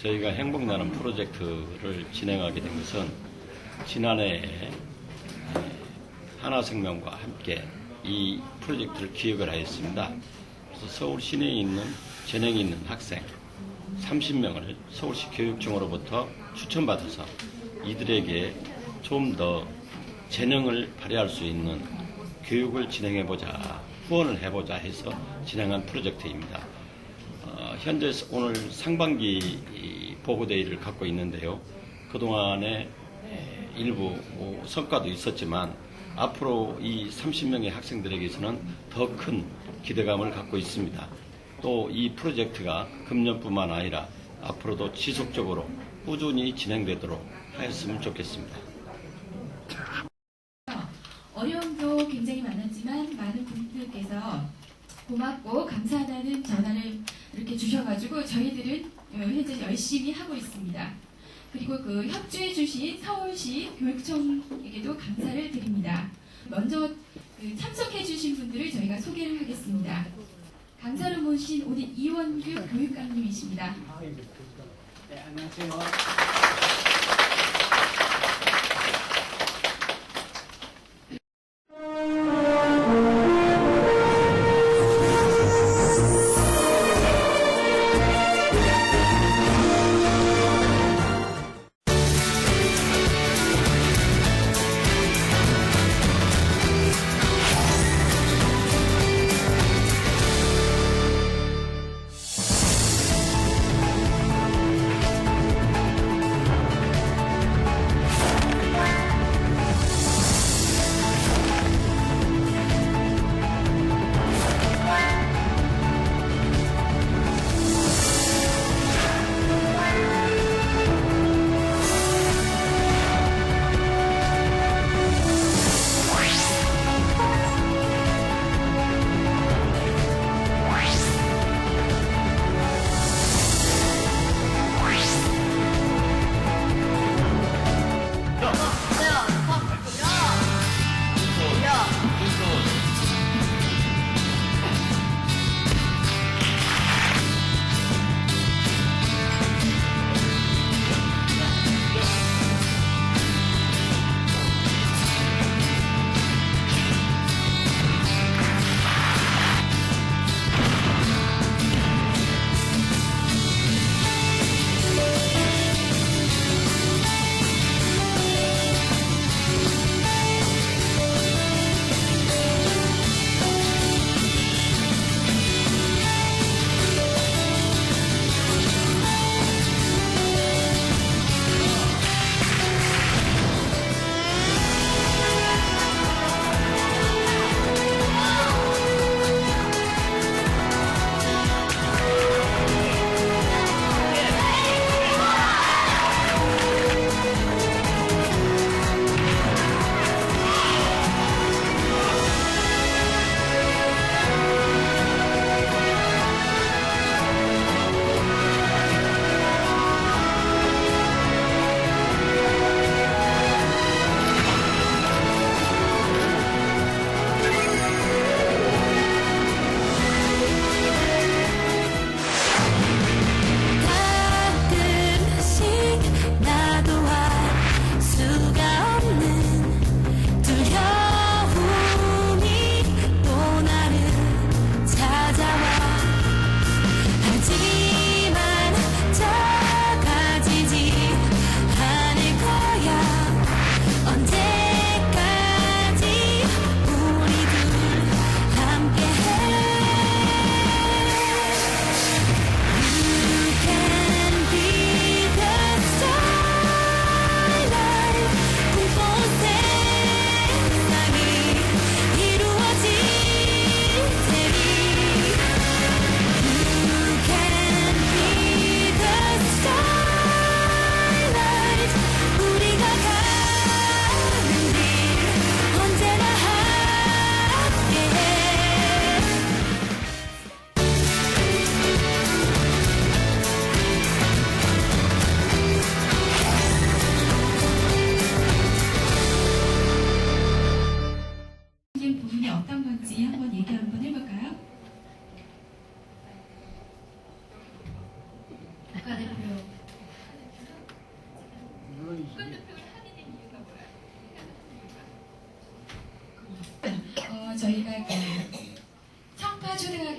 저희가 행복나눔 프로젝트를 진행하게 된 것은 지난해에 하나생명과 함께 이 프로젝트를 기획을 하였습니다. 그래서 서울 시내에 있는 재능이 있는 학생 30명을 서울시 교육청으로부터 추천받아서 이들에게 좀 더 재능을 발휘할 수 있는 교육을 진행해보자, 후원을 해보자 해서 진행한 프로젝트입니다. 현재 오늘 상반기 보고대회를 갖고 있는데요. 그동안에 일부 성과도 있었지만 앞으로 이 30명의 학생들에게서는 더 큰 기대감을 갖고 있습니다. 또 이 프로젝트가 금년뿐만 아니라 앞으로도 지속적으로 꾸준히 진행되도록 하였으면 좋겠습니다. 어려움도 굉장히 많았지만 많은 분들께서 고맙고 감사하다는 전화를 이렇게 주셔가지고 저희들은 현재 열심히 하고 있습니다. 그리고 그 협조해 주신 서울시 교육청에게도 감사를 드립니다. 먼저 참석해 주신 분들을 저희가 소개를 하겠습니다. 강사로 모신 오늘 이원규 교육감님이십니다. 네, 안녕하세요.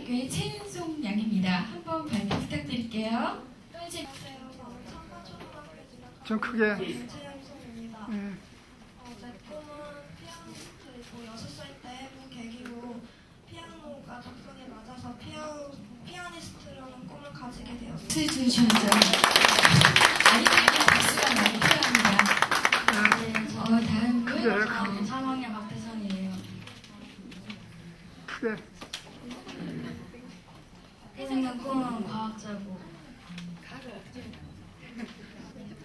한길교회 최은송 양입니다. 한번 발표 부탁드릴게요. 현재 좀 크게. 최영선입니다. 예. 제 꿈은 피아니스트이고 6살 때 해본 계기로 피아노가 적성에 맞아서 피아니스트라는 꿈을 가지게 되었습니다. 주셔야죠. 아니면 박수가 많이 필요합니다. 다음 분. 크게. 3학년 박태선이에요. 크게. 생각 꿈은 과학자고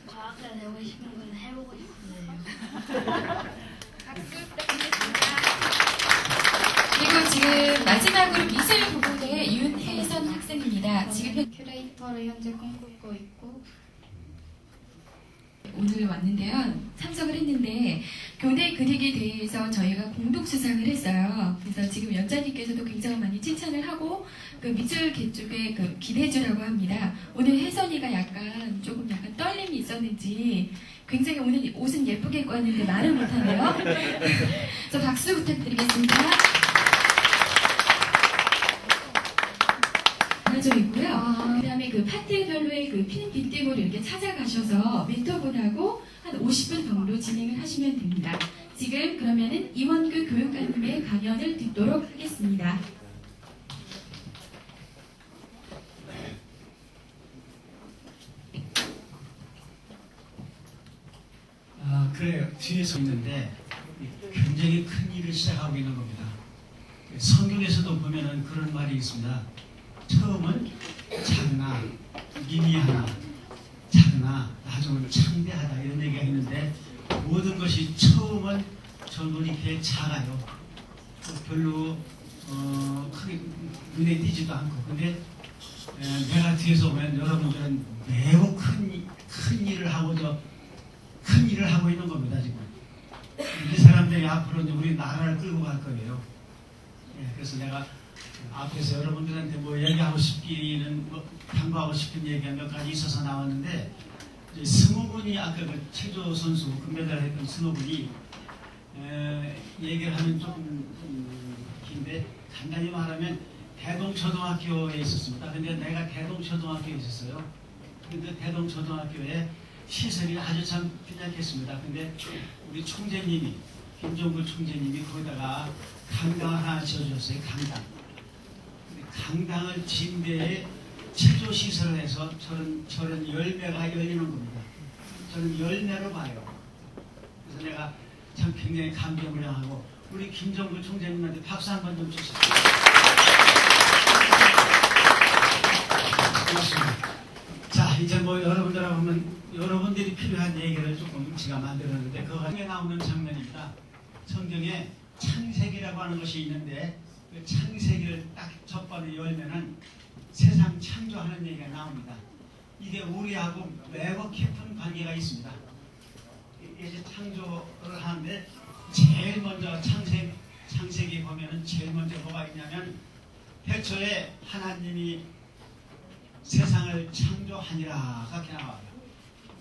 과학자 되고 싶은 건 해보고 싶은데요. 그리고 지금 마지막으로 미술부부대 윤혜선 학생입니다. 지금 큐레이터를 현재 꿈꾸고 있고 오늘 왔는데요. 참석을 했는데 교내 그리기에 대해서 저희가 공동 수상을 했어요. 그래서 지금 연자님께서도 굉장히 많이 칭찬을 하고 그 미술계 쪽에 그 기대주라고 합니다. 오늘 혜선이가 조금 약간 떨림이 있었는지 굉장히 오늘 옷은 예쁘게 입고 왔는데 말을 못하네요. 그래서 박수 부탁드리겠습니다. 이고요. 그다음에 그 파트별로의 그 피는 빗대고를 이렇게 찾아가셔서 멘토분하고 한 50분 정도 진행을 하시면 됩니다. 지금 그러면은 이원규 교육관님의 강연을 듣도록 하겠습니다. 그래요. 뒤에 서 있는데 굉장히 큰 일을 시작하고 있는 겁니다. 성경에서도 보면은 그런 말이 있습니다. 처음은 작으나 미미하나 작으나 나중은 창대하다 이런 얘기가 있는데 모든 것이 처음은 전부 이렇게 작아요. 별로 크게 눈에 띄지도 않고 근데 내가 뒤에서 보면 여러분들은 매우 큰 일을 하고 큰 일을 하고 있는 겁니다 지금. 이 사람들이 앞으로 이제 우리 나라를 끌고 갈 거예요. 그래서 내가 앞에서 여러분들한테 뭐 얘기하고 싶기는 당부하고 싶은 얘기가 몇 가지 있어서 나왔는데 이제 승호군이 아까 그 체조 선수 금메달 했던 승호군이 얘기를 하면 조금 긴데 간단히 말하면 대동초등학교에 있었습니다. 근데 내가 대동초등학교에 있었어요. 근데 대동초등학교에 시설이 아주 참 삐약했습니다. 근데 우리 총재님이 김종국 총재님이 거기다가 강당을 하나 지어주셨어요. 강당을 지은 데에 체조 시설을 해서 저런 열매가 열리는 겁니다. 저는 열매로 봐요. 그래서 내가 참 굉장히 감개무량하고 우리 김정구 총재님한테 박수 한 번 좀 주시죠. 고맙습니다. 자, 이제 뭐 여러분들하고 하면 여러분들이 필요한 얘기를 조금 제가 만들었는데 그 중에 나오는 장면입니다. 성경에 창세기라고 하는 것이 있는데 그 창세기를 딱 첫 번에 열면은 세상 창조하는 얘기가 나옵니다. 이게 우리하고 매우 깊은 관계가 있습니다. 이제 창조를 하는데 제일 먼저 창세기 보면은 제일 먼저 뭐가 있냐면 태초에 하나님이 세상을 창조하니라 그렇게 나와요.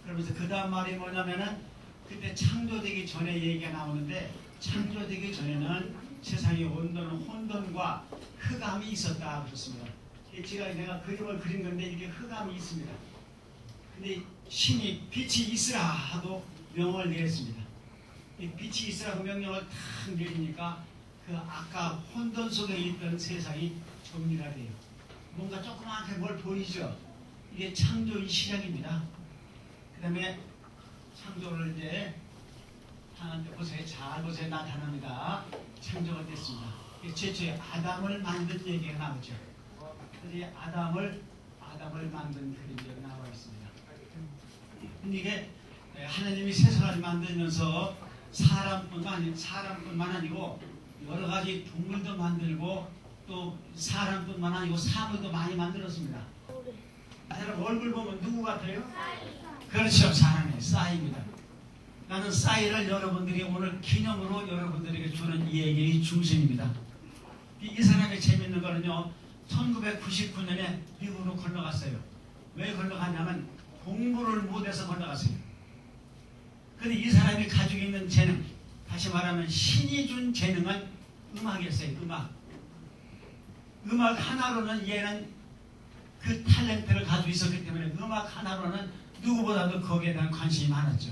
그러면서 그 다음 말이 뭐냐면은 그때 창조되기 전에 얘기가 나오는데 창조되기 전에는 세상에 온도는 혼돈과 흑암이 있었다 그렇습니다. 제가 내가 그림을 그린 건데 이게 흑암이 있습니다. 근데 신이 빛이 있으라 하고 명을 내렸습니다. 이 빛이 있으라고 명령을 탁 내리니까 그 아까 혼돈 속에 있던 세상이 정리가 돼요. 뭔가 조그맣게 뭘 보이죠? 이게 창조의 시작입니다. 그 다음에 창조를 이제 하나님께 보세요. 잘 보세요. 나타납니다. 창조가 됐습니다. 최초에 아담을 만든 얘기가 나오죠. 그래서 아담을 만든 그림이 나와 있습니다. 근데 이게 하나님이 세상을 만들면서 사람뿐만 아니고 여러 가지 동물도 만들고 또 사람뿐만 아니고 사물도 많이 만들었습니다. 사람 얼굴 보면 누구 같아요? 그렇죠. 사람이 싸이입니다. 나는 싸이를 여러분들이 오늘 기념으로 여러분들에게 주는 이 얘기의 중심입니다. 이 사람이 재밌는 거는요. 1999년에 미국으로 건너갔어요. 왜 건너갔냐면 공부를 못해서 건너갔어요. 근데 이 사람이 가지고 있는 재능, 다시 말하면 신이 준 재능은 음악이었어요. 음악 하나로는 얘는 그 탤런트를 가지고 있었기 때문에 음악 하나로는 누구보다도 거기에 대한 관심이 많았죠.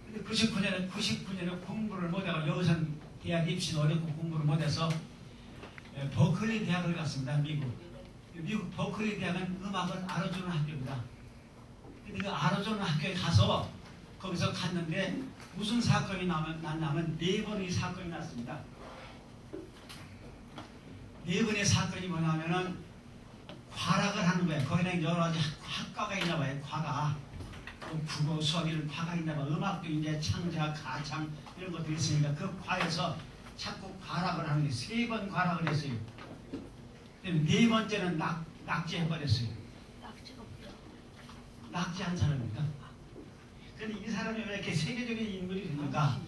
근데 99년에 공부를 못하고 여기선 대학 입시도 어렵고 공부를 못해서 버클리 대학을 갔습니다. 미국 버클리 대학은 음악을 알아주는 학교입니다. 근데 그 알아주는 학교에 가서 거기서 갔는데 무슨 사건이 났냐면 4번의 사건이 났습니다. 4번의 사건이 뭐냐면은 과락을 하는 거예요. 거기는 여러 가지 학과가 있나 봐요. 과가. 국어, 수학 이런 과가 있나 봐요. 음악도 이제 창작, 가창 이런 것도 있으니까 그 과에서 자꾸 과락을 하는 게 3번 과락을 했어요. 4번째는 낙제해버렸어요. 낙제한 사람입니다. 근데 이 사람이 왜 이렇게 세계적인 인물이 됩니까?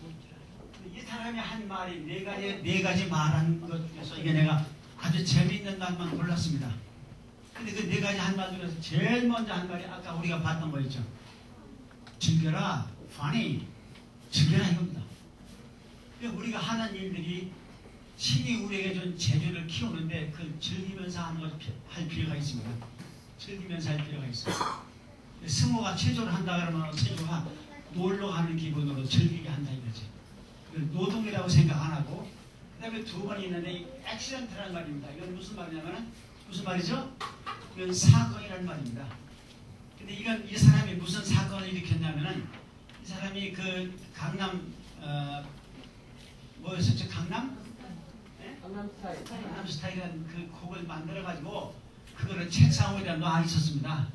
이 사람이 한 말이 네 가지 말한 것 중에서 이게 내가 아주 재미있는 말만 골랐습니다. 근데 그 4가지 한 말 중에서 제일 먼저 한 말이 아까 우리가 봤던 거 있죠. 즐겨라, funny, 즐겨라 이겁니다. 우리가 하는 일들이 신이 우리에게 준 재주를 키우는데 그 즐기면서 하는 걸 할 필요가 있습니다. 즐기면서 할 필요가 있어요. 승호가 체조를 한다 그러면 체조가 놀러 가는 기분으로 즐기게 한다 이거지. 노동이라고 생각 안 하고 그 다음에 2번이 있는데 이 액시던트라는 말입니다. 이건 무슨 말이냐면 무슨 말이죠? 이건 사건이라는 말입니다. 근데 이건 이 사람이 무슨 사건을 일으켰냐면은 이 사람이 그 강남 뭐였었죠? 강남? 네? 강남 스타일이라는 그 곡을 만들어가지고 그거를 책상 위에다 놔 있었습니다.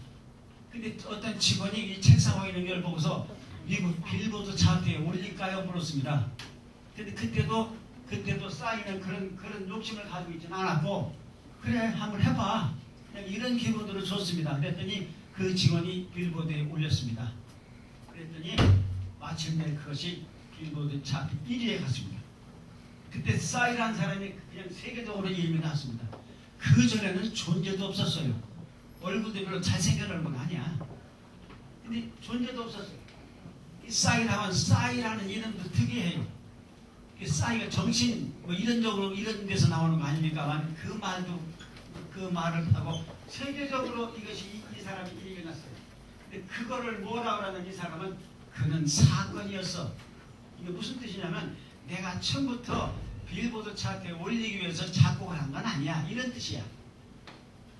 근데 어떤 직원이 이 책상 위에 있는 걸 보고서 미국 빌보드 차트에 올릴까요? 물었습니다. 근데 그때도 쌓이는 그런 욕심을 가지고 있지는 않았고 그래 한번 해봐. 그냥 이런 기분으로 줬습니다. 그랬더니 그 직원이 빌보드에 올렸습니다. 그랬더니 마침내 그것이 빌보드 차트 1위에 갔습니다. 그때 싸이라는 사람이 그냥 세계적으로 이름이 났습니다. 그 전에는 존재도 없었어요. 얼굴도 별로 잘생겨놓은 건 아니야. 근데 존재도 없었어요. 이 싸이라면 싸이라는 이름도 특이해요. 싸이가 정신 뭐 이런적으로 이런 데서 나오는 거 아닙니까만 그 말을 하고 세계적으로 이것이 이 사람이 이름이 났어요. 근데 그거를 뭐라 그러는 이 사람은 그는 사건이었어. 이게 무슨 뜻이냐면 내가 처음부터 빌보드 차트에 올리기 위해서 작곡을 한 건 아니야. 이런 뜻이야.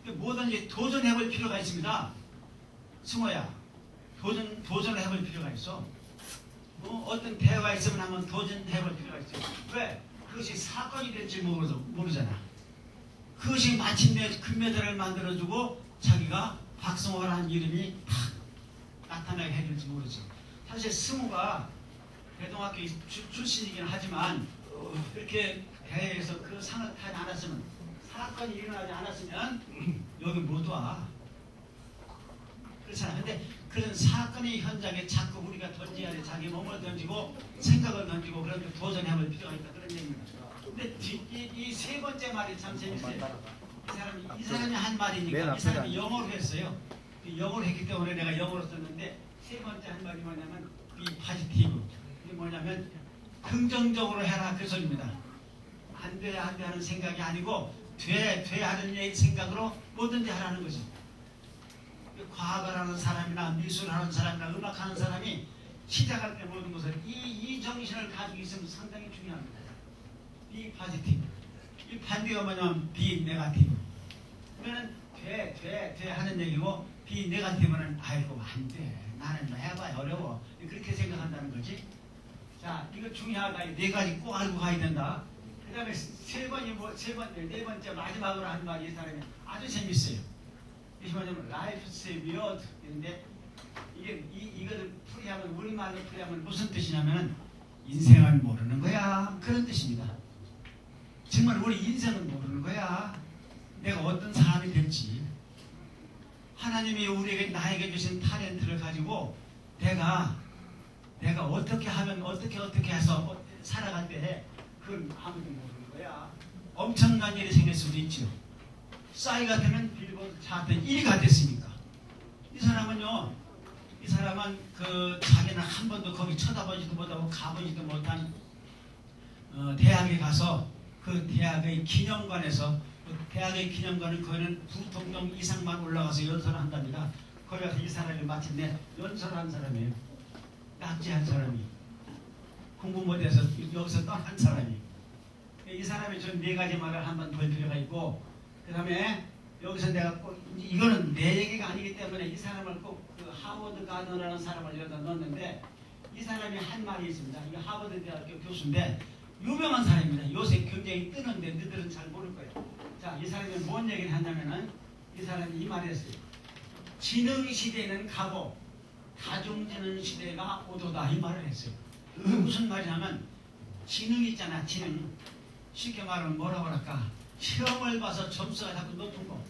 뭐든지 도전해볼 필요가 있습니다. 승호야, 도전을 해볼 필요가 있어. 어떤 대화가 있으면 한번 도전해볼 필요가 있어요. 왜? 그것이 사건이 될지 모르잖아. 그것이 마침내 금메달을 만들어주고 자기가 박승호라는 이름이 탁 나타나게 해줄지 모르지. 사실 승호가 대동학교 출신이긴 하지만 이렇게 대회에서 그 상을 타지 않았으면 사건이 일어나지 않았으면 여기 못 와. 그렇잖아. 근데 그런 사건의 현장에 자꾸 우리가 던져야 돼. 자기 몸을 던지고 생각을 던지고 그런 데 도전해볼 필요가 있다. 그런 얘기입니다. 근데 이 3번째 말이 참 재밌어요. 이 사람이 한 말이니까 이 사람이 영어로 했어요. 영어로 했기 때문에 내가 영어로 썼는데 3번째 한 말이 뭐냐면 be positive. 이게 뭐냐면 긍정적으로 해라 그 소리입니다. 안 돼 하는 생각이 아니고 돼 하는 생각으로 뭐든지 하라는 거지. 과학을 하는 사람이나 미술을 하는 사람이나 음악하는 사람이 시작할 때 모든 것을 이 정신을 가지고 있으면 상당히 중요합니다. be positive. 이 반대가 뭐냐면 be negative. 그러면 돼 하는 얘기고 be negative는 아이고 안 돼. 나는 뭐 해봐야 어려워. 그렇게 생각한다는 거지. 자, 이거 중요하다. 4가지 꼭 알고 가야 된다. 그 다음에 네 번째 마지막으로 한 말이 이 사람이 아주 재밌어요. 이게 뭐냐면 life's weird. 인데 이거를 풀이하면 우리말로 풀이하면 무슨 뜻이냐면 인생을 모르는 거야. 그런 뜻입니다. 정말 우리 인생을 모르는 거야. 내가 어떤 사람이 될지. 하나님이 우리에게 나에게 주신 탤런트를 가지고 내가 어떻게 하면 어떻게 해서 살아갈 때 그건 아무도 모르는 거야. 엄청난 일이 생길 수도 있죠. 싸이 같으면 빌보드 차트 1위가 됐으니까. 이 사람은 자기는 한 번도 거기 쳐다보지도 못하고 가보지도 못한 대학에 가서 그 대학의 기념관에서 대학의 기념관은 거기는 부통령 이상만 올라가서 연설을 한답니다. 거기 가서 이 사람이 마침내 연설한 사람이에요. 낙지한 사람이. 공부 못해서 여기서 떠난 사람이. 이 사람이 전 네 가지 말을 한번 볼 필요가 있고, 그 다음에 여기서 내가 꼭 이거는 내 얘기가 아니기 때문에 이 사람을 꼭 그 하버드 가든이라는 사람을 여기다 넣었는데, 이 사람이 한 말이 있습니다. 이 하버드 대학교 교수인데 유명한 사람입니다. 요새 굉장히 뜨는데 너희들은 잘 모를 거예요. 자, 이 사람이 뭔 얘기를 했냐면은 이 사람이 이 말을 했어요. 지능 시대는 가고 다중지능 시대가 오도다, 이 말을 했어요. 그게 무슨 말이냐면 지능 있잖아, 지능. 쉽게 말하면 뭐라고 할까? 시험을 봐서 점수가 자꾸 높은 거.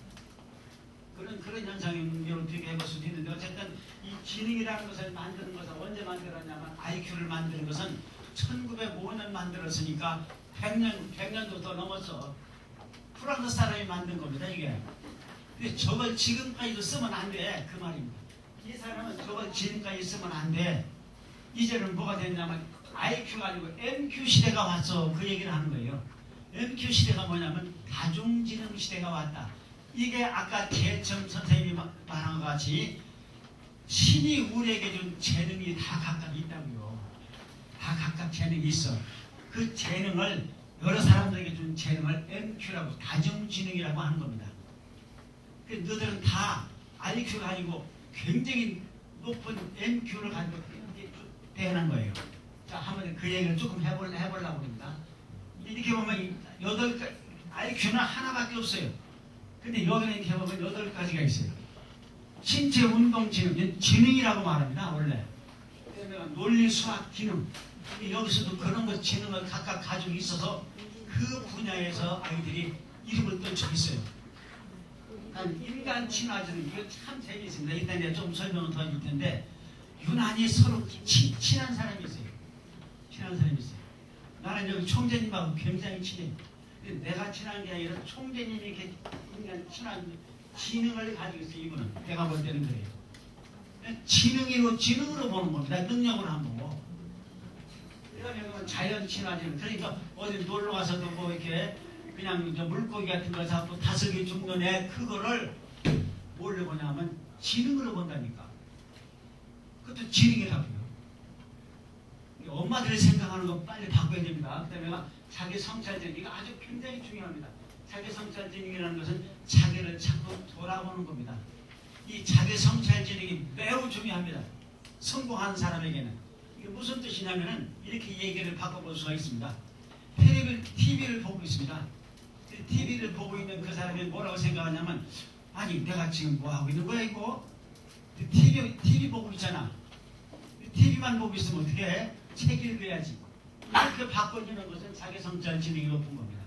그런 현상이 어떻게 해볼 수도 있는데, 어쨌든 이 지능이라는 것을 만드는 것은 언제 만들었냐면, IQ를 만드는 것은 1905년 만들었으니까 100년도 더 넘었어. 프랑스 사람이 만든 겁니다, 이게. 근데 저걸 지금까지도 쓰면 안 돼, 그 말입니다. 이 사람은 저걸 지금까지 쓰면 안 돼. 이제는 뭐가 됐냐면 IQ가 아니고 MQ 시대가 왔어, 그 얘기를 하는 거예요. MQ 시대가 뭐냐면 다중지능 시대가 왔다. 이게 아까 대첨 선생님이 말한 것 같이 신이 우리에게 준 재능이 다 각각 있다고요. 다 각각 재능이 있어. 그 재능을, 여러 사람들에게 준 재능을 MQ라고, 다중지능이라고 하는 겁니다. 그 너희들은 다 IQ가 아니고 굉장히 높은 MQ를 가지고 태어난 거예요. 자, 한번 그 얘기를 조금 해보려고 합니다. 이렇게 보면 IQ는 하나밖에 없어요. 근데 여기는 이렇게 보면 8가지가 있어요. 신체 운동 지능, 지능이라고 말합니다, 원래. 논리, 수학, 기능. 여기서도 그런 것 지능을 각각 가지고 있어서 그 분야에서 아이들이 이름을 떨쳐 있어요. 인간 친화지능, 이거 참 재미있습니다. 일단 내가 좀 설명을 더 해줄 텐데, 유난히 서로 친한 사람이 있어요. 친한 사람이 있어요. 나는 여기 총재님하고 굉장히 친해요. 내가 친한 게 아니라 총재님이 이렇게 인간 친한 지능을 가지고 있어요, 이분은. 내가 볼 때는 그래요. 지능으로 보는 겁니다. 능력으로 안 보고. 그러면 자연 친화지능. 그러니까 어디 놀러 가서도 뭐 이렇게 그냥 저 물고기 같은 거 잡고 다슬기 줍는 애, 그거를 뭘로 보냐면 지능으로 본다니까. 그것도 지능이라고요. 엄마들이 생각하는 거 빨리 바꿔야 됩니다. 그다음에 자기 성찰지능, 이거 아주 굉장히 중요합니다. 자기 성찰지능이라는 것은 자기를 자꾸 돌아보는 겁니다. 이 자기 성찰지능이 매우 중요합니다. 성공하는 사람에게는. 이게 무슨 뜻이냐면은 이렇게 얘기를 바꿔볼 수가 있습니다. TV를 보고 있습니다. TV를 보고 있는 그 사람이 뭐라고 생각하냐면, 아니 내가 지금 뭐 하고 있는 거야 이거? TV 보고 있잖아. TV만 보고 있으면 어떻게 해? 책 읽어야지. 이렇게 바꿔주는 것은 자기 성찰 지능이 높은 겁니다.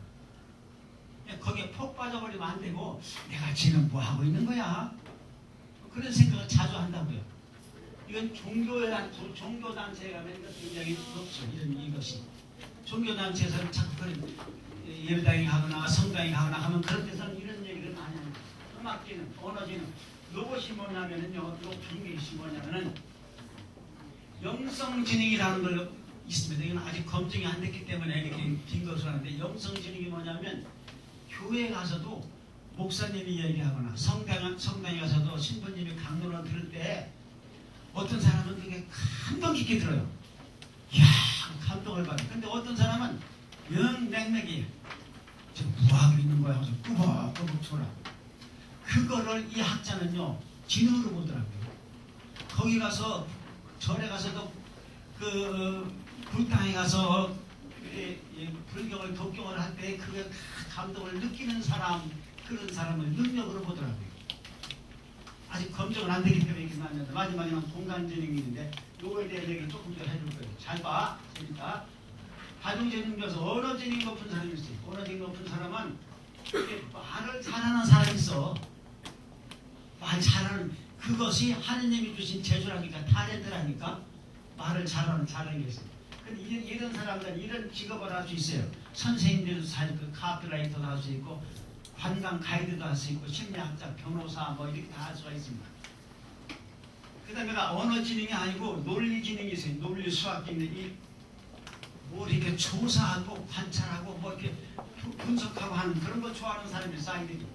거기에 폭 빠져버리면 안 되고, 내가 지금 뭐 하고 있는 거야? 그런 생각을 자주 한다고요. 이건 종교단체에 가면 굉장히 높죠. 이것이. 종교단체에서는 자꾸 그런 예배당에 가거나 성당에 가거나 하면 그런 데서는 이런 얘기를 많이 합니다. 음악기능, 언어지능. 이것이 뭐냐면요, 높은 것이 뭐냐면은 영성지능이라는 걸 있습니다. 이건 아직 검증이 안 됐기 때문에 이렇게 긴 것을 하는데, 영성지능이 뭐냐면 교회에 가서도 목사님이 얘기하거나 성당에 가서도 신부님이 강론을 들을 때 어떤 사람은 되게 감동 깊게 들어요. 이야, 감동을 받아요. 근데 어떤 사람은 영 냉랭이 지금 뭐하고 있는 거야 하면서 꾸벅꾸벅 쳐라. 그거를 이 학자는요 지능으로 보더라고요. 거기 가서 절에 가서도 그 불당에 가서 불경을 독경을 할 때 그 감동을 느끼는 사람, 그런 사람을 능력으로 보더라고요. 아직 검증은 안 되기 때문에 이렇게 나왔는데, 마지막에는 공간지능인데 요거에 대한 얘기를 조금 더 해줄 거예요. 잘 봐. 재밌다. 다중지능 중에서 언어지능이 높은 사람이 있어요. 언어지능이 높은 사람은 말을 잘하는 사람이 있어. 말 잘하는, 그것이 하느님이 주신 재주라니까, 타렌트라니까. 말을 잘하는 게 있어요. 근데 이런 사람들, 이런 직업을 할 수 있어요. 선생님들도 할 수 있고, 카피라이터도 할 수 있고, 관광 가이드도 할 수 있고, 심리학자, 변호사 뭐 이렇게 다 할 수가 있습니다. 그 다음에 언어지능이 아니고 논리지능이 있어요. 논리, 수학, 기능. 뭘 이렇게 조사하고 관찰하고 뭐 이렇게 분석하고 하는 그런 거 좋아하는 사람이 사이들이.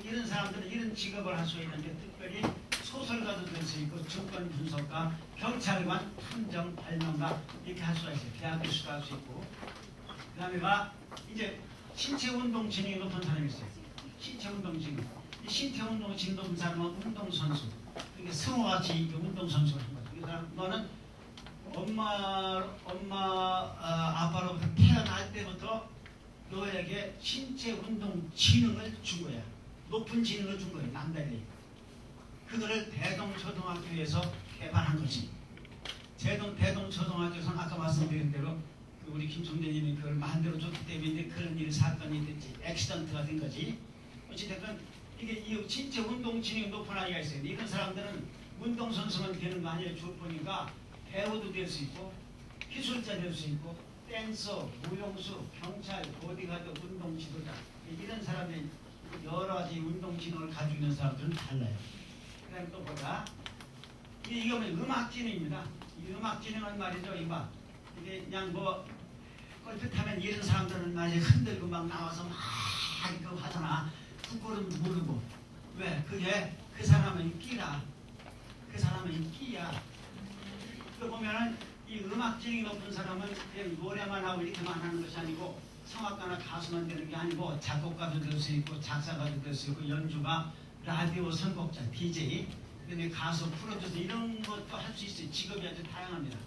이런 사람들은 이런 직업을 할 수 있는데 특별히 소설가도 될 수 있고 증권 분석가, 경찰관, 탐정, 발명가 이렇게 할 수가 있어요. 대학 교수도 할 수 있고. 그 다음에가 이제 신체 운동 지능이 높은 사람이 있어요. 신체 운동 지능. 이 신체 운동 지능 높은 사람은 운동선수. 이게 성우같이 운동 선수를 한 거죠. 이 사람 너는 아빠로부터 태어날 때부터 너에게 신체 운동 지능을 준 거야. 높은 지능을 준 거예요. 남달리. 그거를 대동초등학교에서 개발한 거지. 대동초등학교에서는 아까 말씀드린 대로 우리 김 총재님이 그걸 만들어줬기 때문에 그런 일 사건이 됐지. 액시던트가 된 거지. 어찌됐든 이게 이 신체 운동 지능이 높은 아이가 있어요. 이런 사람들은 운동선수만 되는 거 아니에요. 줄 보니까 배우도 될 수 있고 기술자 될 수 있고 댄서, 무용수, 경찰, 보디가드, 운동 지도자 이런 사람들이 여러 가지 운동 지능을 가지고 있는 사람들은 달라요. 그 다음에 또 뭐다? 이거는 음악 지능입니다. 이 음악 지능은 말이죠. 이게 그냥 뭐 껄핏하면 이런 사람들은 말이죠. 흔들고 막 나와서 막 이거 하잖아. 그거는 모르고. 왜? 그게 그 사람은 끼라. 그 사람은 끼야. 그 보면은 이 음악 지능이 높은 사람은 그냥 노래만 하고 이렇게만 하는 것이 아니고 성악가나 가수만 되는 게 아니고 작곡가도 될 수 있고 작사가도 될 수 있고 연주가 라디오 선곡자, DJ, 그다음에 가수, 프로듀서 이런 것도 할 수 있어요. 직업이 아주 다양합니다.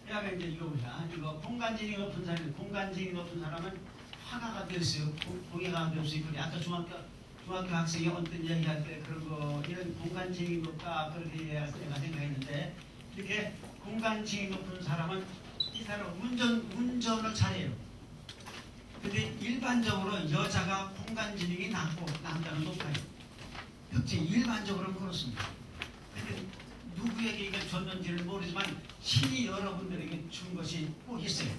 그다음에 이제 이거 보자. 이거 공간지능이 높은 사람이 공간지능이 높은 사람은 화가가 될 수 있고 공예가가 될 수 있고 아까 중학교 학생이 어떤 얘기할 때 그런 거 이런 공간지능이 높다 그렇게 얘기할 때 내가 생각했는데 이렇게 공간지능이 높은 사람은 이 사람은 운전을 잘해요. 근데 일반적으로 여자가 공간지능이 낮고 남자는 높아요. 특징 일반적으로는 그렇습니다. 근데 누구에게 이걸 줬는지는 모르지만 신이 여러분들에게 준 것이 꼭 있어요.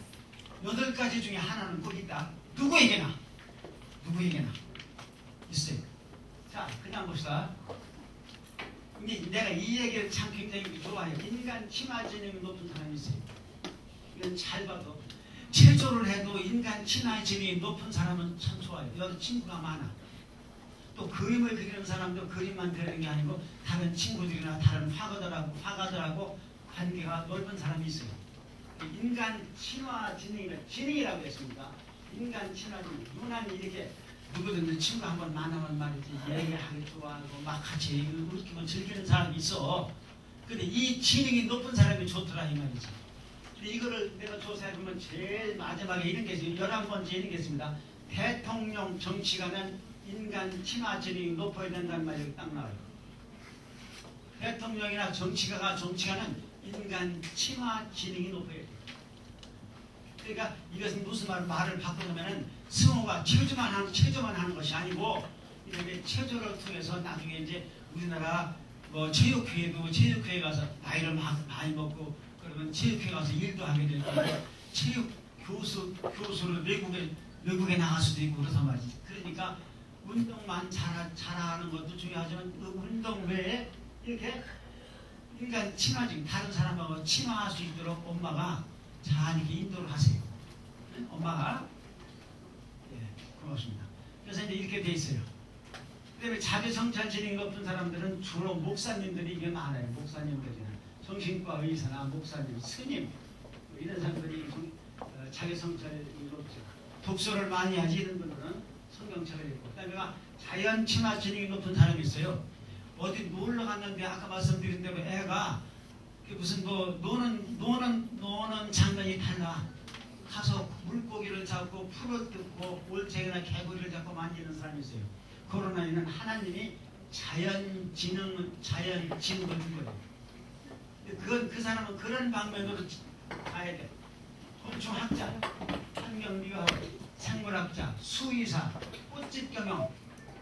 8가지 중에 하나는 꼭 있다. 누구에게나 있어요. 자, 그냥 봅시다. 근데 내가 이 얘기를 참 굉장히 좋아해요. 인간 친화 지능이 높은 사람이 있어요. 이건 잘 봐도 체조를 해도 인간 친화 지능이 높은 사람은 참 좋아요. 여기 친구가 많아. 또 그림을 그리는 사람도 그림만 그리는 게 아니고 다른 친구들이나 다른 화가들하고 관계가 넓은 사람이 있어요. 인간 친화 지능이라고 했습니다. 인간 친화 지능. 누나는 이렇게 누구든지 친구 한번 만나면 말이지 얘기하기 좋아하고 막 같이 웃기고 즐기는 사람이 있어. 근데 이 지능이 높은 사람이 좋더라 이 말이지. 근데 이거를 내가 조사해보면 제일 마지막에 이런 게 있어요. 11번째 이런 게 있습니다. 대통령 정치가는 인간 친화 지능이 높아야 된다는 말이 딱 나와요. 대통령이나 정치가는 인간 친화 지능이 높아야 돼요. 그러니까 이것은 무슨 말을 바꾸냐면은 승호가 체조만 하는 것이 아니고 이렇게 체조를 통해서 나중에 이제 우리나라 뭐 체육회에 가서 나이를 많이 먹고 그러면 체육회 가서 일도 하게 되고 체육 교수를 외국에 나갈 수도 있고 그래서 말이지. 그러니까 운동만 잘하는 것도 중요하지만 그 운동 외에 이렇게 인간 친화적 다른 사람하고 친화할 수 있도록 엄마가 잘 이렇게 인도를 하세요. 엄마가 고맙습니다. 그래서 이제 이렇게 돼 있어요. 그다음에 자기성찰 지능이 높은 사람들은 주로 목사님들이 이게 많아요. 목사님들이나 정신과 의사나 목사님, 스님 이런 사람들이 자기성찰이 높죠. 독서를 많이 하지 이런 분들은 성경책을 읽고 그다음에 자연 친화 지능이 높은 사람이 있어요. 어디 놀러 갔는데 아까 말씀드린 대로 애가 무슨 뭐 노는 장면이 달라. 가서 물고기를 잡고 풀을 뜯고 올챙이나 개구리를 잡고 만지는 사람이 있어요. 그러나는 하나님이 자연 지능을 준 거예요. 그 사람은 그런 방면으로 가야 돼. 곤충학자, 환경미화학, 생물학자, 수의사, 꽃집 경영,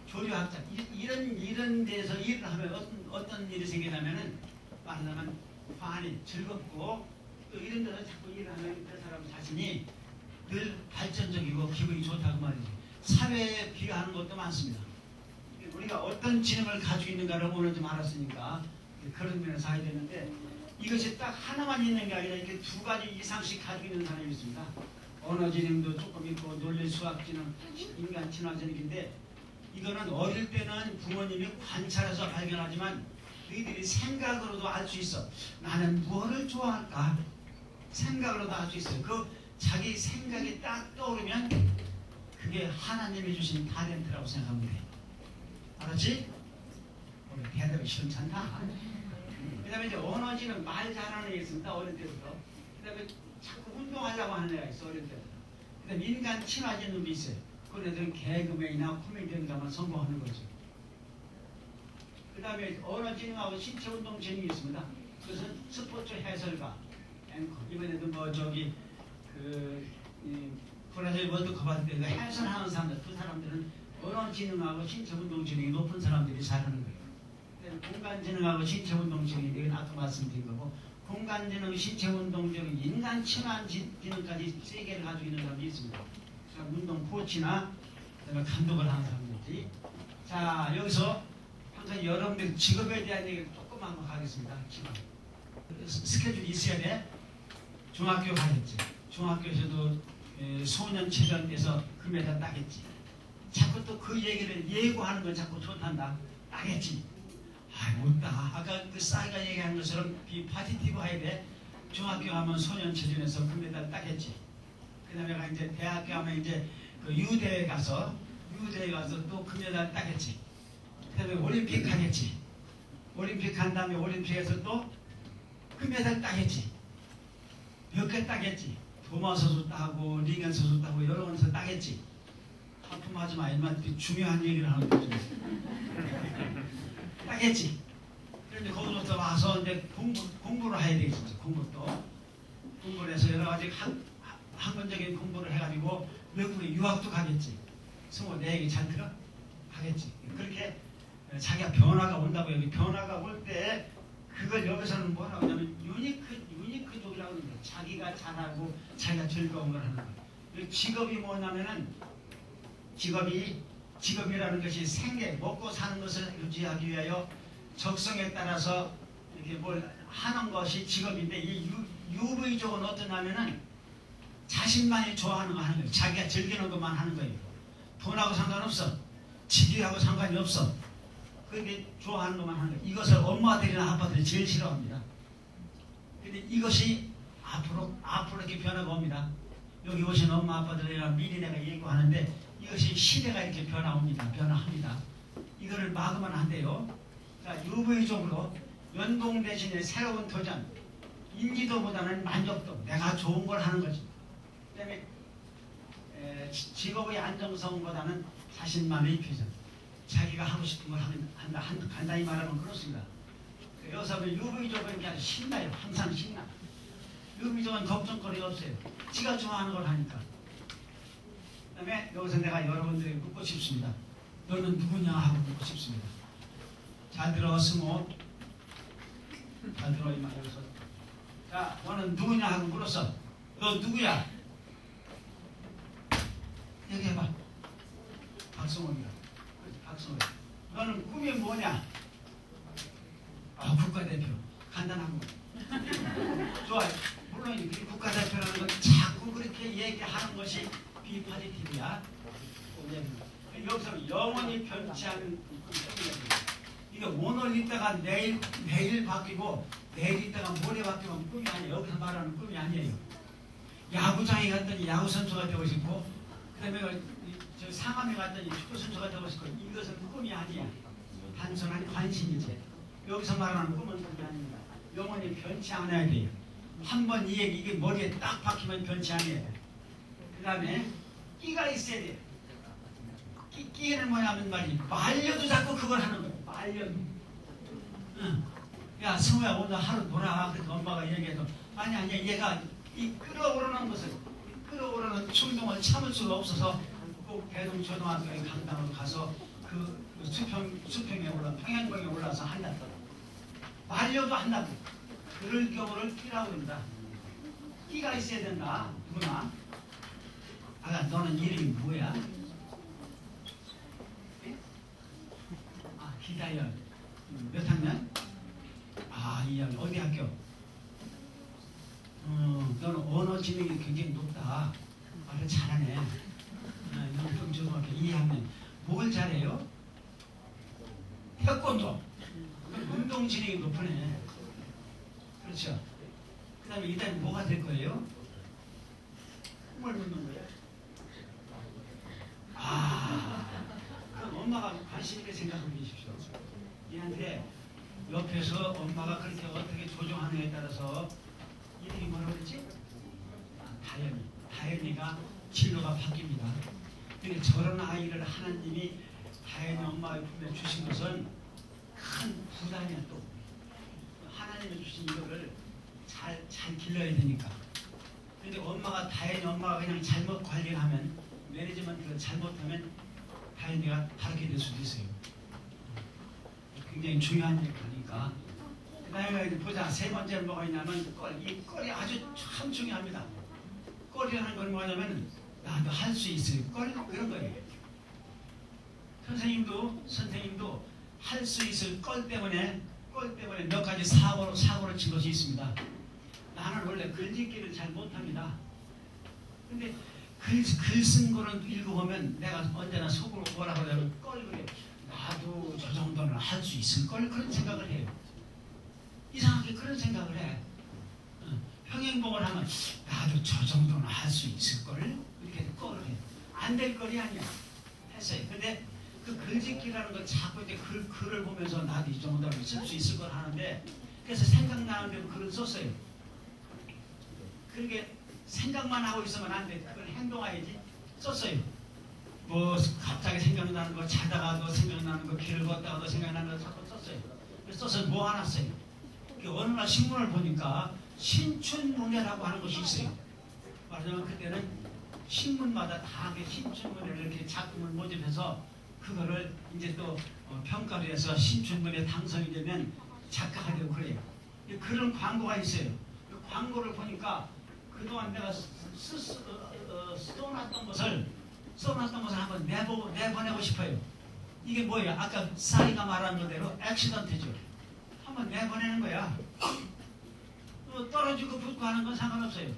조류학자 이런 데서 일을 하면 어떤 일이 생기냐면은 말하자면 환히 즐겁고 또 이런 데서 자꾸 일을 하면 그 사람 자신이 늘 발전적이고 기분이 좋다고 말이죠. 사회에 비하하는 것도 많습니다. 우리가 어떤 지능을 가지고 있는가를 오늘 좀 알았으니까 그런 면에서 해야 되는데 이것이 딱 하나만 있는 게 아니라 이렇게 두 가지 이상씩 가지고 있는 사람이 있습니다. 언어 지능도 조금 있고 논리 수학 지능, 인간 친화 지능인데 이거는 어릴 때는 부모님이 관찰해서 발견하지만 너희들이 생각으로도 알 수 있어. 나는 무엇을 좋아할까? 생각으로도 알 수 있어요. 그 자기 생각이 딱 떠오르면 그게 하나님이 주신 타렌트라고 생각하면 돼. 알았지? 오늘 대답이 시원찮다. 그 다음에 이제 언어지는 말 잘하는 애가 있습니다. 어릴 때부터. 그 다음에 자꾸 운동하려고 하는 애가 있어. 어릴 때부터. 그 다음에 인간 친화적인 놈이 있어요. 그런 애들은 개그맨이나 코미디언 가면 성공하는 거죠. 그 다음에 언어지능하고 신체운동지능이 있습니다. 그것은 스포츠 해설가, 앵커. 이번에도 뭐 저기 브라질 월드컵 할 때 해설하는 사람들, 그 사람들은 언어지능하고 신체운동지능이 높은 사람들이 잘하는 거예요. 공간지능하고 신체운동지능이 이건 아까 말씀드린 거고, 공간지능, 신체운동지능, 인간 친화지능까지 세 개를 가지고 있는 사람이 있습니다. 그러니까 운동 코치나 감독을 하는 사람들이. 자, 여기서 항상 여러분들 직업에 대한 얘기를 조금만 한번 하겠습니다. 직업. 스케줄이 있어야 돼. 중학교 가겠지. 중학교에서도 소년체전에서 금메달 따겠지. 자꾸 또 그 얘기를 예고하는 건 자꾸 좋단다. 따겠지. 아, 못 따. 아까 그 싸이가 얘기한 것처럼 비파티티브 해야 돼. 중학교 가면 소년체전에서 금메달 따겠지. 그 다음에 이제 대학교 가면 이제 그 유대에 가서 또 금메달 따겠지. 그 다음에 올림픽 하겠지. 올림픽 한 다음에 올림픽에서 또 금메달 따겠지. 몇 개 따겠지. 도마서도 따고 링언서도 따고 여러 번서 따겠지. 하품하지 마. 이만 중요한 얘기를 하는 거지. 따겠지. 그런데 거기서 와서 이제 공부를 해야 되겠지. 공부를 해서 여러 가지 학문적인 공부를 해가지고 외국에 유학도 가겠지. 24개 잘 들어? 하겠지. 그렇게 자기가 변화가 온다고 여기 변화가 올 때 그걸 여기서는 뭐라고 하냐면 유니크족이라고 하는 거예요. 자기가 잘하고 자기가 즐거운 걸 하는 거예요. 직업이 뭐냐면은 직업이라는 것이 생계, 먹고 사는 것을 유지하기 위하여 적성에 따라서 이렇게 뭘 하는 것이 직업인데 이 UV족은 어떠냐면은 자신만이 좋아하는 거 하는 거예요. 자기가 즐기는 것만 하는 거예요. 돈하고 상관없어. 직위하고 상관이 없어. 그런데 좋아하는 것만 하는 거예요. 이것을 엄마들이나 아빠들이 제일 싫어합니다. 근데 이것이 앞으로 이렇게 변화가 옵니다. 여기 오신 엄마 아빠들이랑 미리 내가 얘기하는데 이것이 시대가 이렇게 변화합니다. 이거를 막으면 안 돼요. 자, UV적으로 연봉 대신에 새로운 도전, 인지도보다는 만족도, 내가 좋은 걸 하는 거지. 그 다음에 직업의 안정성보다는 자신만의 비전, 자기가 하고 싶은 걸 한다. 간단히 말하면 그렇습니다. 여기서 유비족은 그냥 신나요. 항상 신나. 유비족은 걱정거리가 없어요. 지가 좋아하는 걸 하니까. 그 다음에 여기서 내가 여러분들에게 묻고 싶습니다. 너는 누구냐 하고 묻고 싶습니다. 잘 들어, 스모. 잘 들어, 이마 여기서. 자, 너는 누구냐 하고 물었어. 너 누구야? 얘기해봐. 박성호입니다. 박성호. 너는 꿈이 뭐냐? 국가대표. 간단한 거. 좋아요. 물론 국가대표라는 건 자꾸 그렇게 얘기하는 것이 비파지티브야. 여기서 영원히 변치 않은 꿈이야. 이게 오늘 있다가 내일 바뀌고 내일 있다가 모레 바뀌면 꿈이 아니에요. 여기서 말하는 꿈이 아니에요. 야구장에 갔더니 야구선수가 되고 싶고 그 다음에 저 상암에 갔더니 축구선수가 되고 싶고 이것은 꿈이 아니야. 단순한 관심이지. 여기서 말하는 꿈은 꿈이 아닙니다. 영원히 변치 않아야 돼요. 한번 이 얘기 이게 머리에 딱 박히면 변치 않아야 돼. 그 다음에 끼가 있어야 돼. 끼는 뭐냐면 말이지. 말려도 자꾸 그걸 하는 거야. 말려도. 응. 야 승우야 오늘 하루 놀아. 그래서 엄마가 얘기해서 아니 얘가 이 끓어오르는 것을 끓어오르는 충동을 참을 수가 없어서 꼭 대동초등학교에 강당으로 가서 그 수평에 올라 평양봉에 올라서 한다고. 말려도 한다고. 그럴 경우를 끼라고 합니다. 끼가 있어야 된다. 누구나. 아가 너는 이름이 뭐야? 기다려. 몇 학년? 2학년. 어디 학교? 너는 언어 지능이 굉장히 높다. 말을 잘하네. 너는 경주고등학교 2학년. 뭘 잘해요? 태권도. 운동 지능이 높으네. 그렇죠. 그 다음에 일단 뭐가 될 거예요? 뭘 묻는 거예요? 그럼 엄마가 관심 있게 생각해 보십시오. 얘한테 옆에서 엄마가 그렇게 어떻게 조정하느냐에 따라서 이름이 뭐라고 그랬지? 다현이. 다현이가 진로가 바뀝니다. 근데 저런 아이를 하나님이 다현이 엄마의 품에 주신 것은 큰 부담이야 또. 하나님이 주신 이거를 잘 길러야 되니까. 근데 엄마가 다현이 엄마가 그냥 잘못 관리를 하면 매니지먼트를 잘못하면 다현이가 다르게 될 수도 있어요. 굉장히 중요한 얘기니까. 그 다음에 보자. 세 번째는 뭐가 있냐면 이 꼴이 아주 참 중요합니다. 꼴이라는 건 뭐냐면 나도 할 수 있어요. 꼴 그런 거예요. 선생님도 할 수 있을 꼴 때문에 몇 가지 사고를 친 것이 있습니다. 나는 원래 글짓기를 잘 못합니다. 근데 글 쓴 거를 읽어보면 내가 언제나 속으로 뭐라고 그러냐면 그래. 나도 저 정도는 할 수 있을 걸 그런 생각을 해요. 이상하게 그런 생각을 해. 평행봉을 하면 나도 저 정도는 할 수 있을 걸 이렇게 꼴을 해. 안 될 거리 아니야. 했어요. 근데 그 글짓기라는 걸 자꾸 이제 글을 보면서 나도 이 정도는 쓸 수 있을 걸 하는데 그래서 생각나는 대로 글을 썼어요. 그렇게 생각만 하고 있으면 안 돼. 그걸 행동해야지. 썼어요. 뭐 갑자기 생각나는 거, 자다가도 생각나는 거, 길을 걷다가도 생각나는 거 자꾸 썼어요. 그래서 써서 뭐 하나 써요. 어느 날 신문을 보니까 신춘문예라고 하는 것이 있어요. 말하자면 그때는 신문마다 다 신춘문예를 이렇게 작품을 모집해서 그거를 이제 또 평가를 해서 신춘문예 당선이 되면 작가가 되고 그래요. 그런 광고가 있어요. 그 광고를 보니까 그동안 내가 써놨던 것을 한번 내보내고 싶어요. 이게 뭐예요? 아까 싸이가 말한 거대로 액시던트죠. 한번 내보내는 거야. 떨어지고 붙고 하는 건 상관없어요.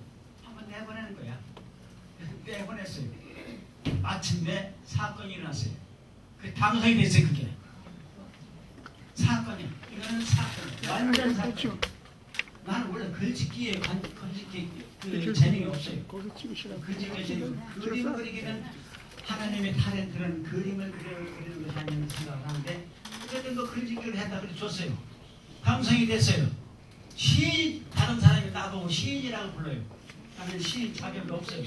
한번 내보내는 거야. 내보냈어요. 마침내 사건이 일어났어요. 그 당선이 됐어요. 그게 사건이야. 이거는 사건이야. 완전 사건. 나는 원래 글짓기에 그 재능이 없어요. 글짓기 재능. 그림 그리기는 하나님의 타렌트는 그림을 그리는 것이 아니라는 생각을 하는데 어쨌든 그 글짓기를 했다 그래 줬어요. 당선이 됐어요. 시인, 다른 사람이 나보고 시인이라고 불러요. 나는 시인 자격이 없어요.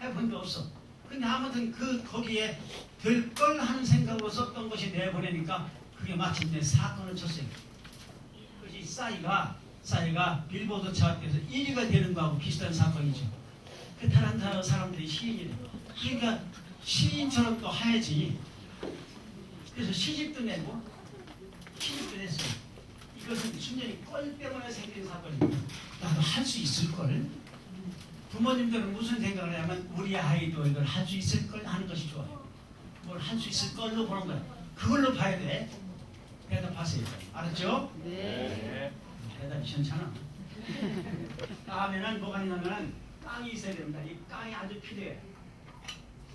해본 적 없어. 근데 아무튼 거기에 될 걸 하는 생각으로 썼던 것이 내보내니까 그게 마침내 사건을 쳤어요. 그것이 싸이가 빌보드 차트에서 1위가 되는 거하고 비슷한 사건이죠. 그 다른 사람들이 시인이래. 그러니까 시인처럼 또 해야지. 그래서 시집도 냈어요. 이것은 순전히 꼴 때문에 생긴 사건입니다. 나도 할 수 있을 걸. 부모님들은 무슨 생각을 하냐면 우리 아이도 이걸 할 수 있을 걸 하는 것이 좋아요. 뭘 할 수 있을 걸로 보는 거야. 그걸로 봐야 돼. 대답하세요. 알았죠? 네. 대답이 시원찮아. 다음에는 뭐가 있냐면 깡이 있어야 됩니다. 이 깡이 아주 필요해.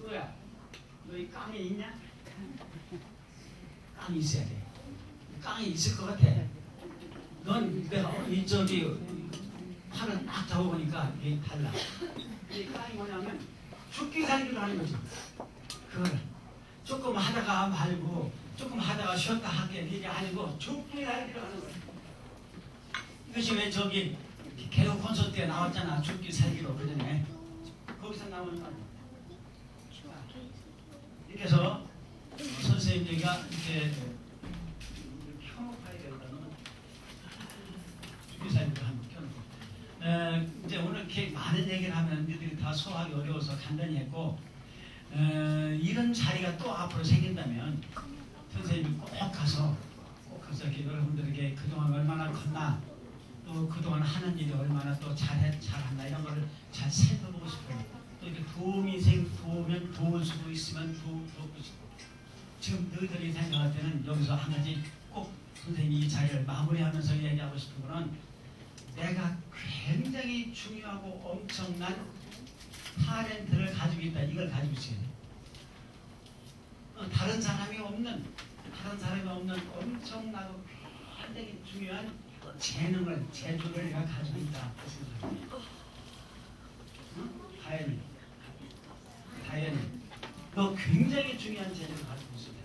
뭐야? 너 이 깡이 있냐? 깡이 있어야 돼. 깡이 있을 것 같아. 넌 내가 팔을 딱 잡아보니까 이게 달라. 이 깡이 뭐냐면 죽기 살기를 하는 거지. 그거를 조금 하다가 말고 조금 하다가 쉬었다 하게 이게 아니고 죽기 살기를 하는 거야. 이것이 왜 저기 개그 콘서트에 나왔잖아. 죽기 살기로 그전에 거기서 나오는 거 아니야. 이렇게 해서 선생님들과 이렇게 켜놓아야 되거든. 죽기 살기로 한번 켜놓고 이제 오늘 이렇게 많은 얘기를 하면 너희들이 다 소화하기 어려워서 간단히 했고 이런 자리가 또 앞으로 생긴다면 선생님이 꼭 가서 이렇게 여러분들에게 그동안 얼마나 컸나 또 그동안 하는 일이 얼마나 또 잘했나 이런 거를 잘 살펴보고 싶어요. 또 이렇게 도우면 도울 수도 있으면 도우고 싶고 지금 너희들이 생각할 때는 여기서 한 가지 꼭 선생님이 이 자리를 마무리하면서 얘기하고 싶은 거는 내가 굉장히 중요하고 엄청난 탤런트를 가지고 있다. 이걸 가지고 있어야 돼. 다른 사람이 없는 엄청나고 굉장히 중요한 재능을, 재주를 내가 가지고 있다. 다현이 너 굉장히 중요한 재능을 가지고 있어.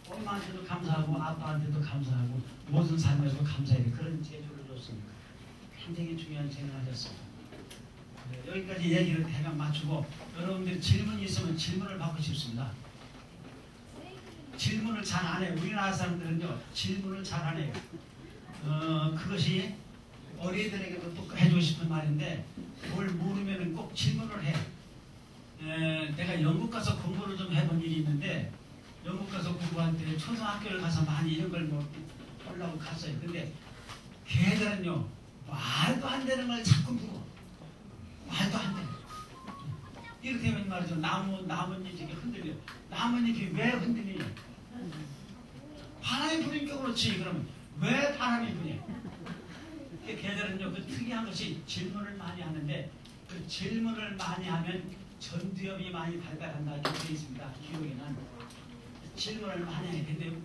엄마한테도 감사하고 아빠한테도 감사하고 모든 삶에서 감사해야 돼. 그런 재주를 줬습니다. 굉장히 중요한 재능을 하셨습니다. 여기까지 얘기를 대강 맞추고 여러분들 질문이 있으면 질문을 받고 싶습니다. 질문을 잘 안 해요. 우리나라 사람들은요 질문을 잘 안 해요. 그것이 어린이들에게도 또 해주고 싶은 말인데 뭘 모르면 꼭 질문을 해. 내가 영국 가서 공부를 좀 해본 일이 있는데 영국 가서 공부할 때 초등학교를 가서 많이 이런 걸 보려고 갔어요. 근데 걔들은요 말도 안 되는 걸 자꾸 물어. 말도 안 돼. 이렇게 하면 말이죠. 나뭇잎이 이렇게 흔들려. 나뭇잎이 왜 흔들리냐? 바람이 부니까 그렇지. 그러면 왜 바람이 부냐? 걔들은요 그 특이한 것이 질문을 많이 하는데 그 질문을 많이 하면 전두엽이 많이 발달한다 이렇게 되어 있습니다. 기록에는 질문을 많이 해야 되는데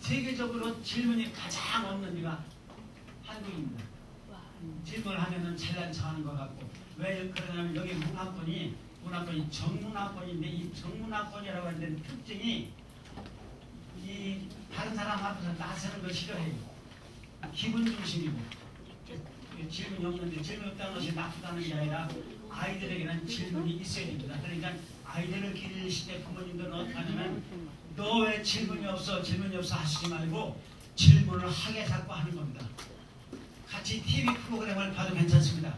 세계적으로 질문이 가장 없는 데가 한국입니다. 질문을 하면은 잘난 척하는 것 같고 왜 그러냐면 여기 문화권이 정문화권인데 이 정문화권이라고 하는 데는 특징이 이 다른 사람 앞에서 나서는 걸 싫어해요. 기분 중심이고 질문이 없는데 질문이 없다는 것이 나쁘다는 게 아니라 아이들에게는 질문이 있어야 됩니다. 그러니까 아이들을 기르실 때 부모님들은 어떻게 하냐면 너 왜 질문이 없어 하시지 말고 질문을 하게 자꾸 하는 겁니다. 같이 TV 프로그램을 봐도 괜찮습니다.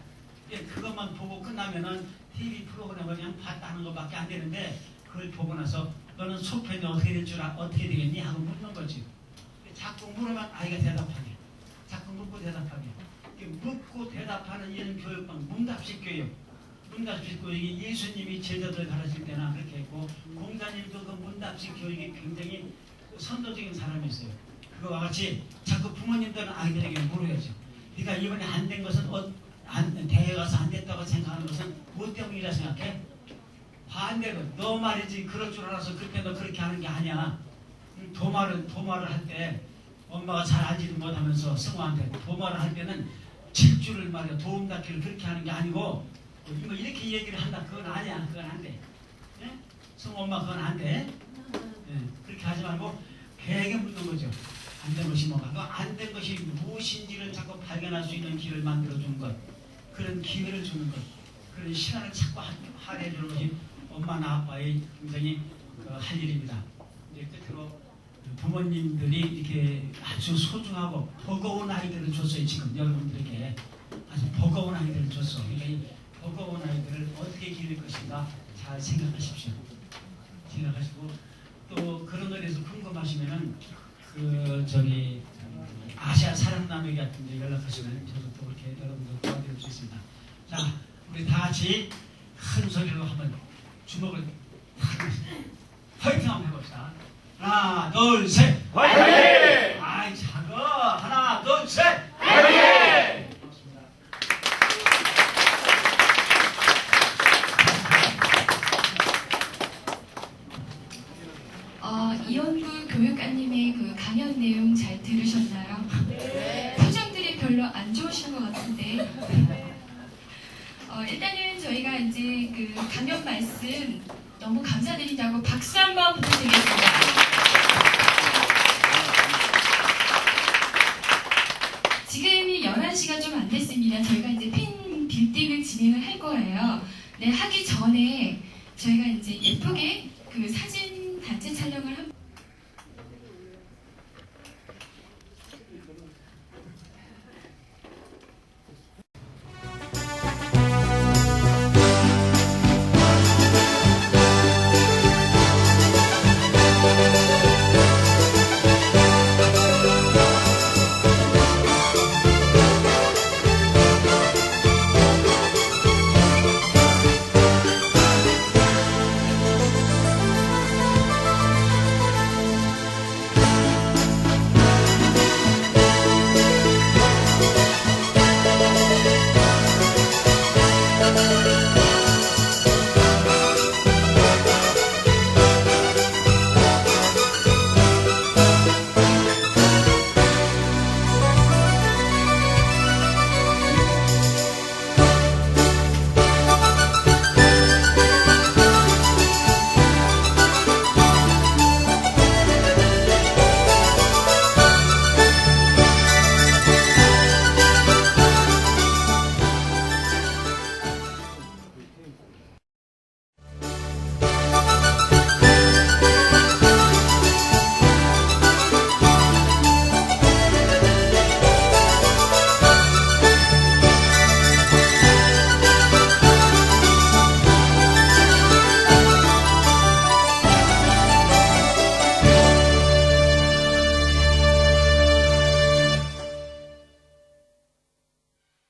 그것만 보고 끝나면은 TV 프로그램을 그냥 봤다는 것밖에 안 되는데 그걸 보고 나서 너는 소편이 어떻게 되겠니? 하고 묻는 거지. 자꾸 물으면 아이가 대답하게. 자꾸 묻고 대답하게. 묻고 대답하는 이런 교육방 문답식 교육. 문답식 교육이 예수님이 제자들 가르칠 때나 그렇게 했고 공자님도 그 문답식 교육이 굉장히 선도적인 사람이었어요. 그거와 같이 자꾸 부모님들은 아이들에게 물어야죠. 네가 이번에 안 된 것은 대회 가서 안 됐다고 생각하는 것은 뭐 때문이라 생각해? 반대로 너 말이지 그럴 줄 알아서 그때 너 그렇게 하는 게 아니야. 도마를 할 때 엄마가 잘 알지도 못하면서 승우한테 도마를 할 때는 질주를 말이야 도움닫기를 그렇게 하는 게 아니고 뭐 이렇게 얘기를 한다. 그건 아니야. 그건 안 돼. 예? 승우 엄마 그건 안 돼. 예? 그렇게 하지 말고 계획에 묻는 거죠. 안 된 것이 뭔가. 그 안 된 것이 무엇인지를 자꾸 발견할 수 있는 길을 만들어주는 것. 그런 기회를 주는 것. 그런 시간을 자꾸 할애해 주는 것이 엄마나 아빠의 굉장히 할 일입니다. 이제 끝으로 부모님들이 이렇게 아주 소중하고 버거운 아이들을 줬어요. 지금 여러분들에게 아주 버거운 아이들을 줬어. 그러니까 이 버거운 아이들을 어떻게 기를 것인가 잘 생각하십시오. 생각하시고 또 그런 거에 대해서 궁금하시면은 아시아 사랑나누기 같은 데 연락하시면 저도 또 그렇게 여러분들 도와드릴 수 있습니다. 자, 우리 다 같이 큰 소리로 한번 주먹을 화이팅 한번 해봅시다. 하나, 둘, 셋! 화이팅! 아이, 작어! 하나, 둘, 셋! 화이팅! 고맙습니다. 이현구 교육관님의 그 강연 내용 잘 들으셨나요? 표정들이 별로 안 좋으신 것 같은데 일단은 저희가 이제 그 강연 말씀 너무 감사드린다고 박수 한번 부탁드리겠습니다. 지금이 11시가 좀 안 됐습니다. 저희가 이제 핀 빌딩을 진행을 할 거예요. 네, 하기 전에 저희가 이제 예쁘게 그 사진 단체 촬영을 한번